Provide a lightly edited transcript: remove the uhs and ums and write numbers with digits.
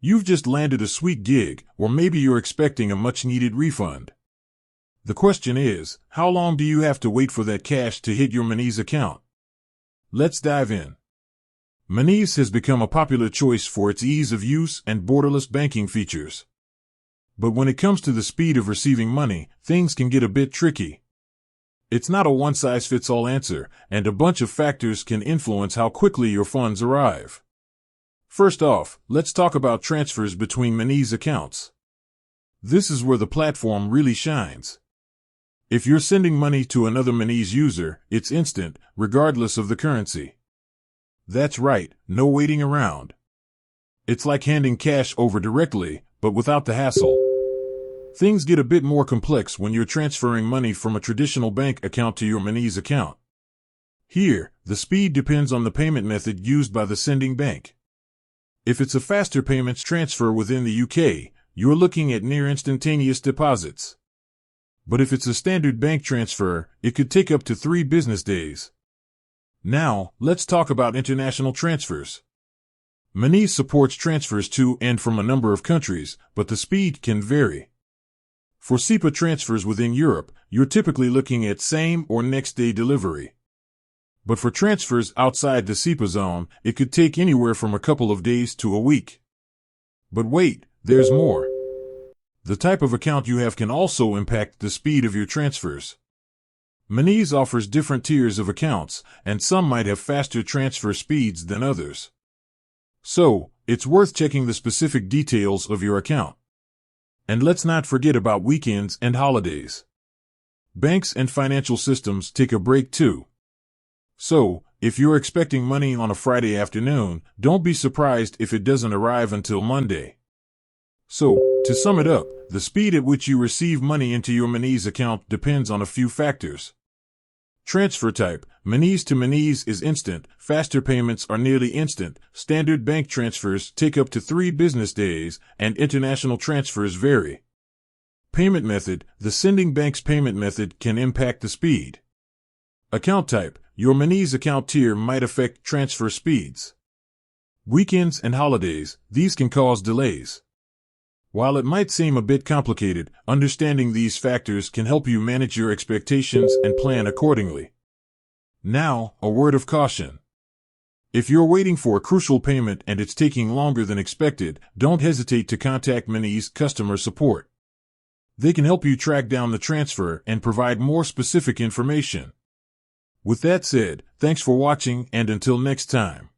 You've just landed a sweet gig, or maybe you're expecting a much-needed refund. The question is, how long do you have to wait for that cash to hit your Monese account? Let's dive in. Monese has become a popular choice for its ease of use and borderless banking features. But when it comes to the speed of receiving money, things can get a bit tricky. It's not a one-size-fits-all answer, and a bunch of factors can influence how quickly your funds arrive. First off, let's talk about transfers between Monese accounts. This is where the platform really shines. If you're sending money to another Monese user, it's instant, regardless of the currency. That's right, no waiting around. It's like handing cash over directly, but without the hassle. Things get a bit more complex when you're transferring money from a traditional bank account to your Monese account. Here, the speed depends on the payment method used by the sending bank. If it's a faster payments transfer within the UK, you're looking at near instantaneous deposits. But if it's a standard bank transfer, it could take up to 3 business days. Now, let's talk about international transfers. Monese supports transfers to and from a number of countries, but the speed can vary. For SEPA transfers within Europe, you're typically looking at same or next day delivery. But for transfers outside the SEPA zone, it could take anywhere from a couple of days to a week. But wait, there's more. The type of account you have can also impact the speed of your transfers. Monese offers different tiers of accounts, and some might have faster transfer speeds than others. So, it's worth checking the specific details of your account. And let's not forget about weekends and holidays. Banks and financial systems take a break too. So, if you're expecting money on a Friday afternoon, don't be surprised if it doesn't arrive until Monday. So, to sum it up, the speed at which you receive money into your Monese account depends on a few factors. Transfer type: Monese to Monese is instant, faster payments are nearly instant, standard bank transfers take up to 3 business days, and international transfers vary. Payment method: the sending bank's payment method can impact the speed. Account type: your Monese account tier might affect transfer speeds. Weekends and holidays: these can cause delays. While it might seem a bit complicated, understanding these factors can help you manage your expectations and plan accordingly. Now, a word of caution. If you're waiting for a crucial payment and it's taking longer than expected, don't hesitate to contact Monese customer support. They can help you track down the transfer and provide more specific information. With that said, thanks for watching, and until next time.